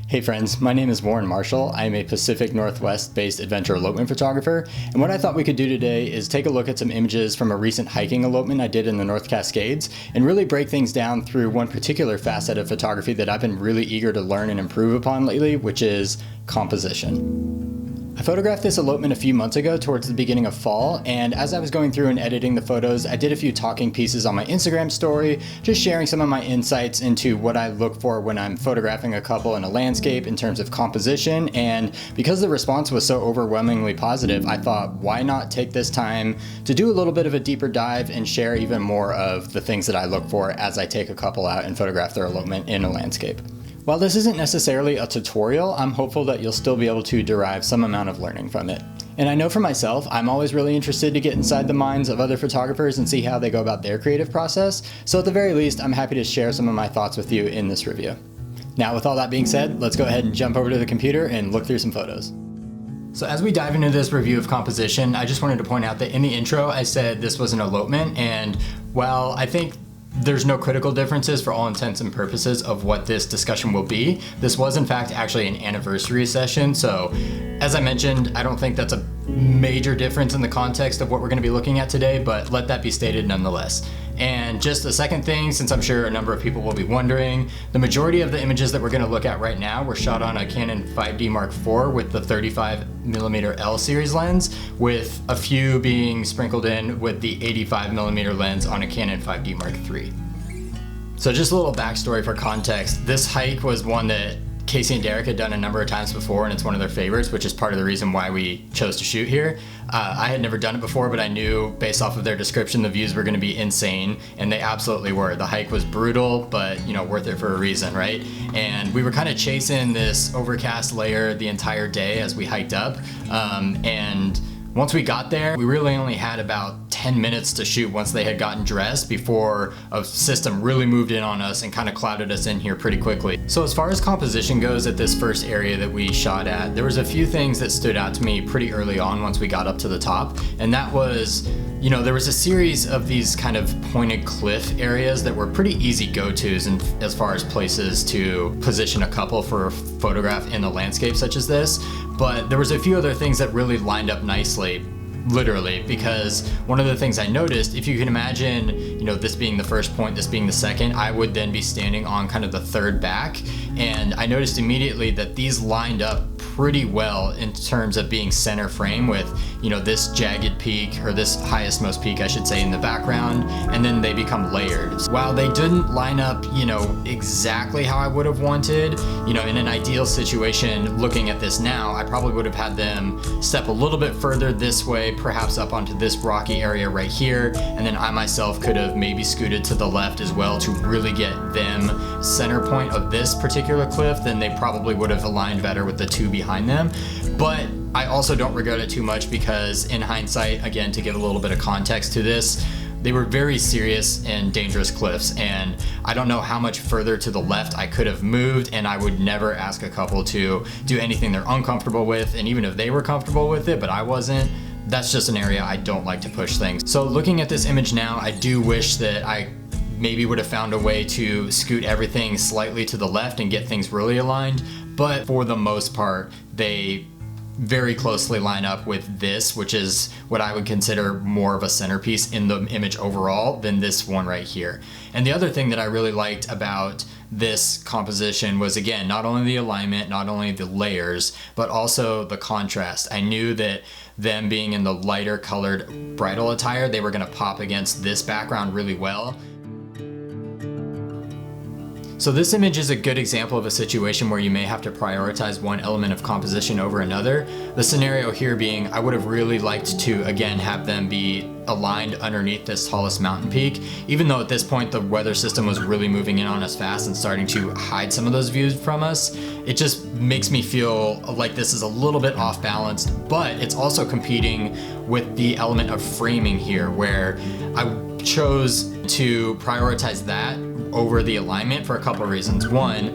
Hey friends, my name is Warren Marshall. I am a Pacific Northwest-based adventure elopement photographer, and what I thought we could do today is take a look at some images from a recent hiking elopement I did in the North Cascades, and really break things down through one particular facet of photography that I've been really eager to learn and improve upon lately, which is composition. I photographed this elopement a few months ago towards the beginning of fall, and as I was going through and editing the photos, I did a few talking pieces on my Instagram story, just sharing some of my insights into what I look for when I'm photographing a couple in a landscape in terms of composition. And because the response was so overwhelmingly positive, I thought, why not take this time to do a little bit of a deeper dive and share even more of the things that I look for as I take a couple out and photograph their elopement in a landscape. While this isn't necessarily a tutorial, I'm hopeful that you'll still be able to derive some amount of learning from it. And I know for myself, I'm always really interested to get inside the minds of other photographers and see how they go about their creative process, so at the very least, I'm happy to share some of my thoughts with you in this review. Now, with all that being said, let's go ahead and jump over to the computer and look through some photos. So as we dive into this review of composition, I just wanted to point out that in the intro, I said this was an elopement, and while I think there's no critical differences for all intents and purposes of what this discussion will be, this was in fact actually an anniversary session. So as I mentioned, I don't think that's a major difference in the context of what we're going to be looking at today, but let that be stated nonetheless. And just a second thing, since I'm sure a number of people will be wondering, the majority of the images that we're going to look at right now were shot on a Canon 5D Mark IV with the 35mm L series lens, with a few being sprinkled in with the 85mm lens on a Canon 5D Mark III. So just a little backstory for context, this hike was one that Casey and Derek had done a number of times before, and it's one of their favorites, which is part of the reason why we chose to shoot here. I had never done it before, but I knew based off of their description the views were going to be insane, and they absolutely were. The hike was brutal, but worth it for a reason, right? And we were kind of chasing this overcast layer the entire day as we hiked up, and once we got there, we really only had about 10 minutes to shoot once they had gotten dressed before a system really moved in on us and kind of clouded us in here pretty quickly. So as far as composition goes at this first area that we shot at, there was a few things that stood out to me pretty early on once we got up to the top, and that was, there was a series of these kind of pointed cliff areas that were pretty easy go-tos and as far as places to position a couple for a photograph in a landscape such as this. But there was a few other things that really lined up nicely, literally, because one of the things I noticed, if you can imagine, this being the first point, this being the second, I would then be standing on kind of the third back, and I noticed immediately that these lined up pretty well in terms of being center frame with, this jagged peak, or this highest most peak, I should say, in the background, and then they become layered. While they didn't line up, exactly how I would have wanted, in an ideal situation, looking at this now, I probably would have had them step a little bit further this way, perhaps up onto this rocky area right here, and then I myself could have maybe scooted to the left as well to really get them center point of this particular cliff. Then they probably would have aligned better with the two behind them. But I also don't regret it too much because in hindsight, again, to give a little bit of context to this, they were very serious and dangerous cliffs, and I don't know how much further to the left I could have moved, and I would never ask a couple to do anything they're uncomfortable with, and even if they were comfortable with it, but I wasn't, that's just an area I don't like to push things. So looking at this image now, I do wish that I maybe would have found a way to scoot everything slightly to the left and get things really aligned, but for the most part, they very closely line up with this, which is what I would consider more of a centerpiece in the image overall than this one right here. And the other thing that I really liked about this composition was, again, not only the alignment, not only the layers, but also the contrast. I knew that them being in the lighter colored bridal attire, they were going to pop against this background really well. So this image is a good example of a situation where you may have to prioritize one element of composition over another. The scenario here being, I would have really liked to, again, have them be aligned underneath this tallest mountain peak, even though at this point the weather system was really moving in on us fast and starting to hide some of those views from us. It just makes me feel like this is a little bit off balanced, but it's also competing with the element of framing here, where I chose to prioritize that over the alignment for a couple of reasons. One,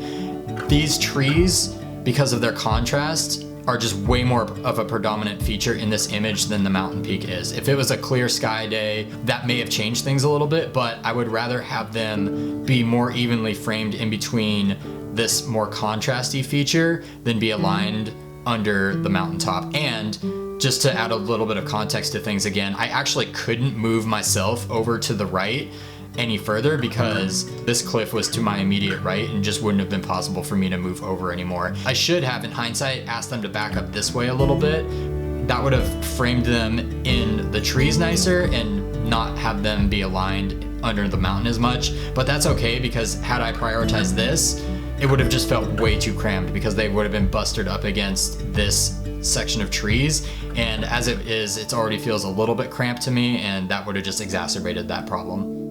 these trees, because of their contrast, are just way more of a predominant feature in this image than the mountain peak is. If it was a clear sky day, that may have changed things a little bit, but I would rather have them be more evenly framed in between this more contrasty feature than be aligned under the mountaintop. And just to add a little bit of context to things again, I actually couldn't move myself over to the right any further because this cliff was to my immediate right and just wouldn't have been possible for me to move over anymore. I should have, in hindsight, asked them to back up this way a little bit. That would have framed them in the trees nicer and not have them be aligned under the mountain as much, but that's okay because had I prioritized this, it would have just felt way too cramped because they would have been busted up against this section of trees, and as it is, it already feels a little bit cramped to me, and that would have just exacerbated that problem.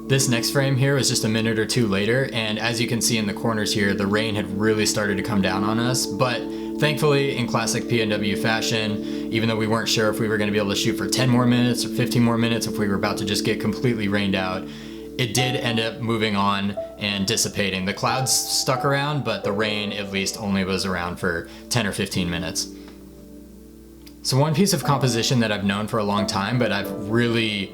This next frame here was just a minute or two later, and as you can see in the corners here, the rain had really started to come down on us, but thankfully, in classic PNW fashion, even though we weren't sure if we were going to be able to shoot for 10 more minutes or 15 more minutes, if we were about to just get completely rained out, it did end up moving on and dissipating. The clouds stuck around, but the rain at least only was around for 10 or 15 minutes. So one piece of composition that I've known for a long time, but I've really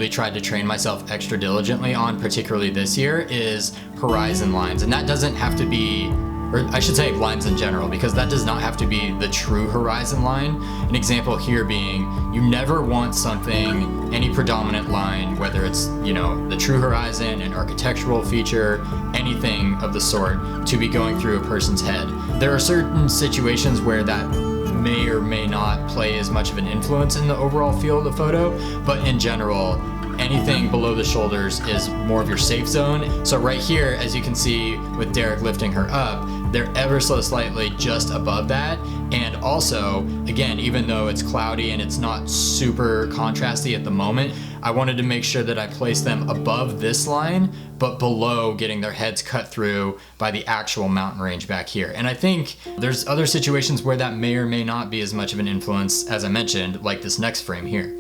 tried to train myself extra diligently on, particularly this year, is horizon lines. And that doesn't have to be, or I should say lines in general, because that does not have to be the true horizon line. An example here being, you never want something, any predominant line, whether it's, the true horizon, an architectural feature, anything of the sort, to be going through a person's head. There are certain situations where that may or may not play as much of an influence in the overall feel of the photo, but in general, anything below the shoulders is more of your safe zone. So right here, as you can see with Derek lifting her up, they're ever so slightly just above that. And also, again, even though it's cloudy and it's not super contrasty at the moment, I wanted to make sure that I placed them above this line, but below getting their heads cut through by the actual mountain range back here. And I think there's other situations where that may or may not be as much of an influence, as I mentioned, like this next frame here.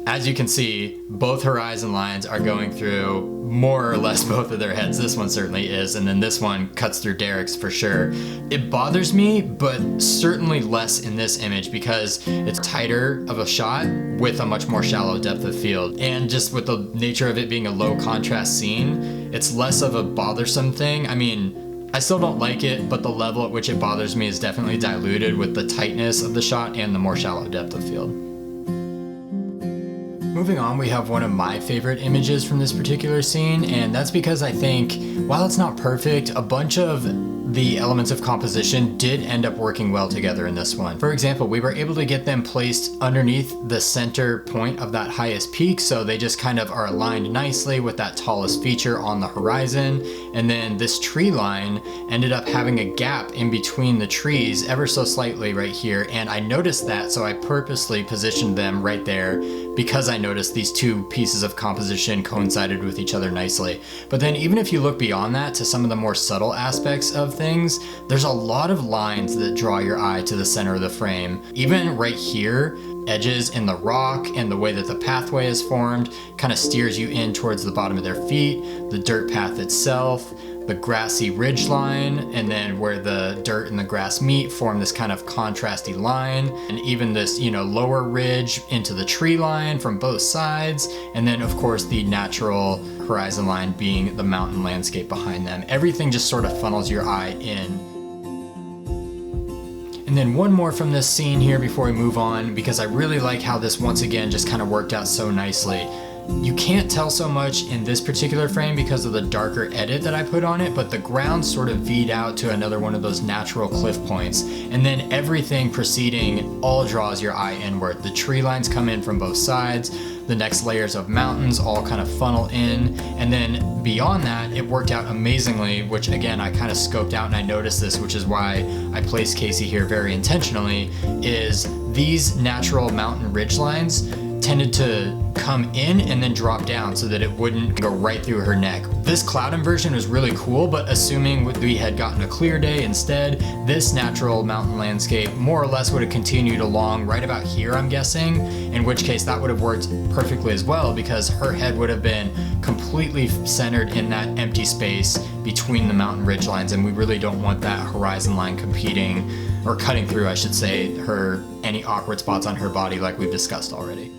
As you can see, both horizon lines are going through more or less both of their heads. This one certainly is, and then this one cuts through Derek's for sure. It bothers me, but certainly less in this image because it's tighter of a shot with a much more shallow depth of field. And just with the nature of it being a low contrast scene, it's less of a bothersome thing. I mean, I still don't like it, but the level at which it bothers me is definitely diluted with the tightness of the shot and the more shallow depth of field. Moving on, we have one of my favorite images from this particular scene, and that's because I think, while it's not perfect, a bunch of the elements of composition did end up working well together in this one. For example, we were able to get them placed underneath the center point of that highest peak, so they just kind of are aligned nicely with that tallest feature on the horizon. And then this tree line ended up having a gap in between the trees ever so slightly right here, and I noticed that, so I purposely positioned them right there because I noticed these two pieces of composition coincided with each other nicely. But then even if you look beyond that to some of the more subtle aspects of things, there's a lot of lines that draw your eye to the center of the frame. Even right here, edges in the rock and the way that the pathway is formed kind of steers you in towards the bottom of their feet, the dirt path itself, the grassy ridge line, and then where the dirt and the grass meet form this kind of contrasty line, and even this, lower ridge into the tree line from both sides, and then of course the natural horizon line being the mountain landscape behind them. Everything just sort of funnels your eye in. And then one more from this scene here before we move on, because I really like how this once again just kind of worked out so nicely. You can't tell so much in this particular frame because of the darker edit that I put on it, but the ground sort of V'd out to another one of those natural cliff points. And then everything preceding all draws your eye inward. The tree lines come in from both sides, the next layers of mountains all kind of funnel in, and then beyond that, it worked out amazingly, which again, I kind of scoped out and I noticed this, which is why I placed Casey here very intentionally, is these natural mountain ridge lines tended to come in and then drop down so that it wouldn't go right through her neck. This cloud inversion was really cool, but assuming we had gotten a clear day instead, this natural mountain landscape more or less would have continued along right about here, I'm guessing, in which case that would have worked perfectly as well because her head would have been completely centered in that empty space between the mountain ridge lines, and we really don't want that horizon line competing, or cutting through, I should say, any awkward spots on her body like we've discussed already.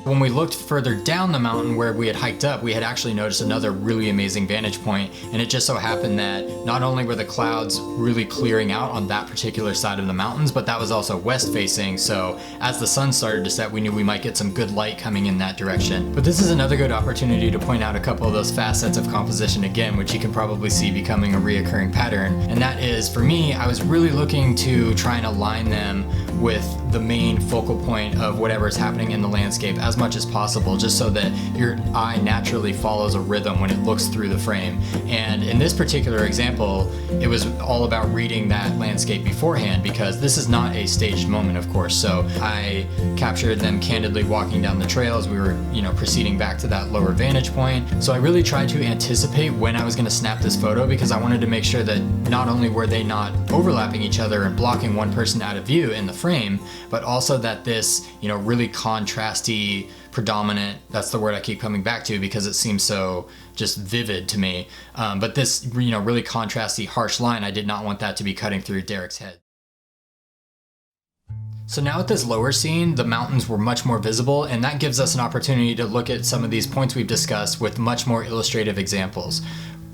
When we looked further down the mountain where we had hiked up, we had actually noticed another really amazing vantage point, and it just so happened that not only were the clouds really clearing out on that particular side of the mountains, but that was also west facing, so as the sun started to set, we knew we might get some good light coming in that direction. But this is another good opportunity to point out a couple of those facets of composition again, which you can probably see becoming a reoccurring pattern, and that is, for me, I was really looking to try and align them with the main focal point of whatever is happening in the landscape as much as possible, just so that your eye naturally follows a rhythm when it looks through the frame. And in this particular example, it was all about reading that landscape beforehand, because this is not a staged moment, of course. So I captured them candidly walking down the trail as we were, proceeding back to that lower vantage point. So I really tried to anticipate when I was going to snap this photo, because I wanted to make sure that not only were they not overlapping each other and blocking one person out of view in the frame, but also that this, really contrasty, predominant, that's the word I keep coming back to because it seems so just vivid to me. But this, really contrasty, harsh line, I did not want that to be cutting through Derek's head. So now at this lower scene, the mountains were much more visible, and that gives us an opportunity to look at some of these points we've discussed with much more illustrative examples.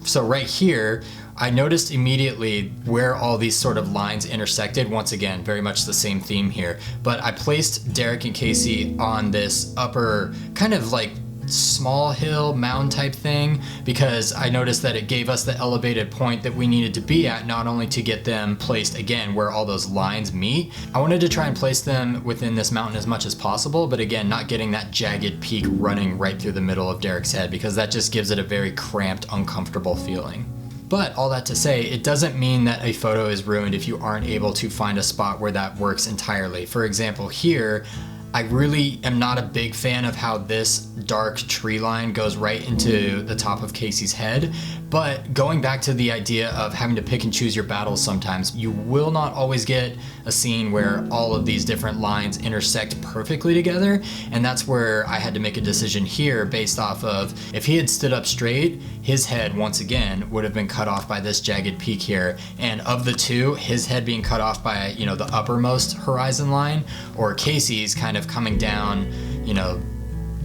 So right here, I noticed immediately where all these sort of lines intersected. Once again, very much the same theme here. But I placed Derek and Casey on this upper kind of like small hill mound type thing, because I noticed that it gave us the elevated point that we needed to be at, not only to get them placed again where all those lines meet. I wanted to try and place them within this mountain as much as possible, but again, not getting that jagged peak running right through the middle of Derek's head, because that just gives it a very cramped, uncomfortable feeling. But all that to say, it doesn't mean that a photo is ruined if you aren't able to find a spot where that works entirely. For example, here, I really am not a big fan of how this dark tree line goes right into the top of Casey's head, but going back to the idea of having to pick and choose your battles sometimes, you will not always get a scene where all of these different lines intersect perfectly together, and that's where I had to make a decision here based off of, if he had stood up straight, his head, once again, would have been cut off by this jagged peak here, and of the two, his head being cut off by, the uppermost horizon line, or Casey's kind of coming down,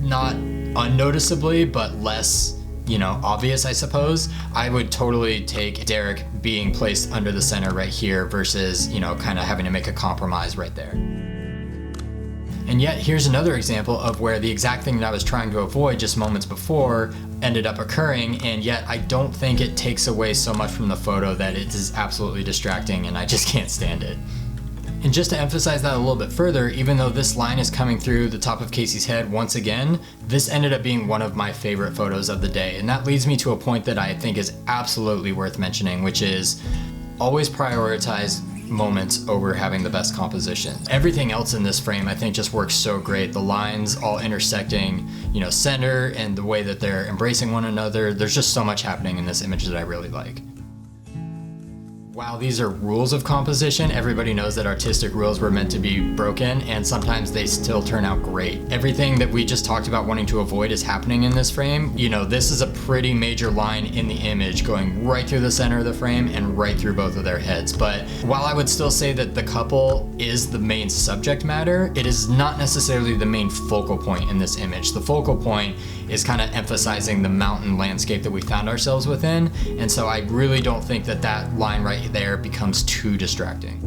not unnoticeably, but less, obvious, I suppose. I would totally take Derek being placed under the center right here versus, kind of having to make a compromise right there. And yet, here's another example of where the exact thing that I was trying to avoid just moments before ended up occurring, and yet I don't think it takes away so much from the photo that it is absolutely distracting and I just can't stand it. And just to emphasize that a little bit further, even though this line is coming through the top of Casey's head once again, this ended up being one of my favorite photos of the day. And that leads me to a point that I think is absolutely worth mentioning, which is always prioritize moments over having the best composition. Everything else in this frame I think just works so great. The lines all intersecting, center, and the way that they're embracing one another. There's just so much happening in this image that I really like. While these are rules of composition, everybody knows that artistic rules were meant to be broken, and sometimes they still turn out great. Everything that we just talked about wanting to avoid is happening in this frame. This is a pretty major line in the image going right through the center of the frame and right through both of their heads. But while I would still say that the couple is the main subject matter, it is not necessarily the main focal point in this image. The focal point is kind of emphasizing the mountain landscape that we found ourselves within, and so I really don't think that that line right there becomes too distracting.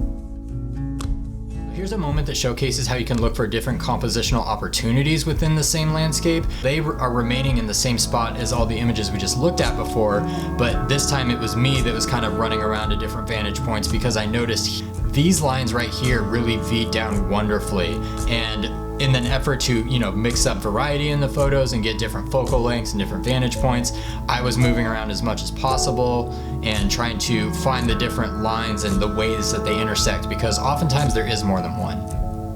Here's a moment that showcases how you can look for different compositional opportunities within the same landscape. They are remaining in the same spot as all the images we just looked at before, but this time it was me that was kind of running around to different vantage points, because I noticed these lines right here really V down wonderfully, and in an effort to, mix up variety in the photos and get different focal lengths and different vantage points, I was moving around as much as possible and trying to find the different lines and the ways that they intersect, because oftentimes there is more than one.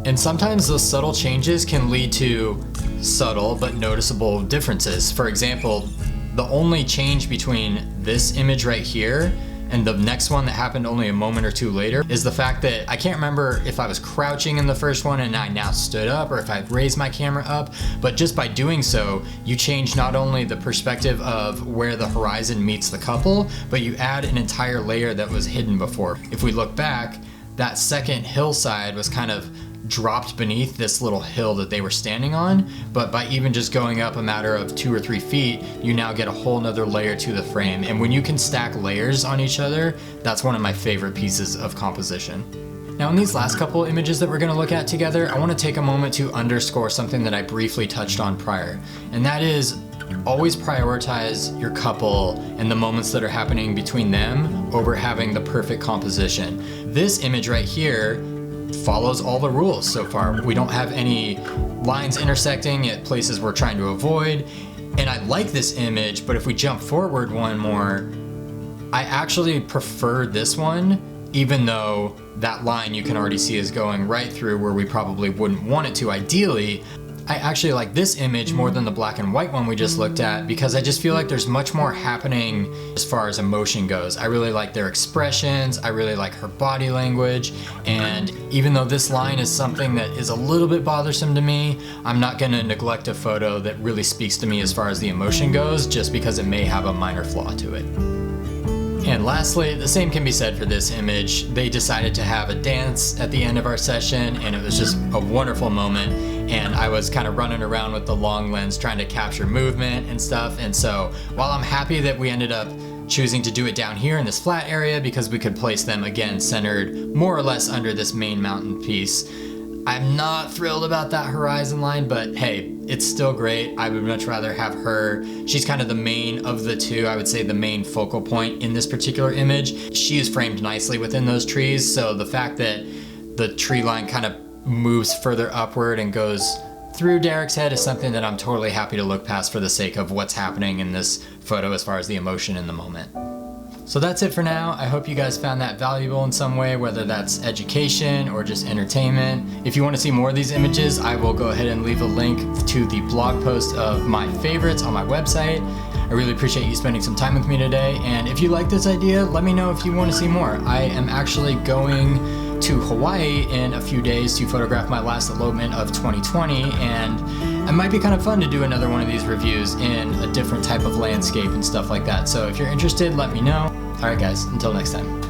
And sometimes those subtle changes can lead to subtle but noticeable differences. For example, the only change between this image right here and the next one that happened only a moment or two later is the fact that I can't remember if I was crouching in the first one and I now stood up, or if I raised my camera up, but just by doing so, you change not only the perspective of where the horizon meets the couple, but you add an entire layer that was hidden before. If we look back, that second hillside was kind of dropped beneath this little hill that they were standing on, but by even just going up a matter of 2 or 3 feet, you now get a whole nother layer to the frame. And when you can stack layers on each other, that's one of my favorite pieces of composition. Now in these last couple images that we're going to look at together, I want to take a moment to underscore something that I briefly touched on prior, and that is always prioritize your couple and the moments that are happening between them over having the perfect composition. This image right here follows all the rules so far. We don't have any lines intersecting at places we're trying to avoid, and I like this image, but if we jump forward one more, I actually prefer this one, even though that line you can already see is going right through where we probably wouldn't want it to ideally. I actually like this image more than the black and white one we just looked at, because I just feel like there's much more happening as far as emotion goes. I really like their expressions, I really like her body language, and even though this line is something that is a little bit bothersome to me, I'm not gonna neglect a photo that really speaks to me as far as the emotion goes, just because it may have a minor flaw to it. And lastly, the same can be said for this image. They decided to have a dance at the end of our session, and it was just a wonderful moment. And I was kind of running around with the long lens trying to capture movement and stuff. And so while I'm happy that we ended up choosing to do it down here in this flat area because we could place them again centered more or less under this main mountain piece, I'm not thrilled about that horizon line, but hey, it's still great. I would much rather have her. She's kind of the main of the two. I would say the main focal point in this particular image. She is framed nicely within those trees, so the fact that the tree line kind of moves further upward and goes through Derek's head is something that I'm totally happy to look past for the sake of what's happening in this photo as far as the emotion in the moment. So that's it for now. I hope you guys found that valuable in some way, whether that's education or just entertainment. If you want to see more of these images, I will go ahead and leave a link to the blog post of my favorites on my website. I really appreciate you spending some time with me today, and if you like this idea, let me know if you want to see more. I am actually going to Hawaii in a few days to photograph my last elopement of 2020, and it might be kind of fun to do another one of these reviews in a different type of landscape and stuff like that. So if you're interested, let me know. Alright guys, until next time.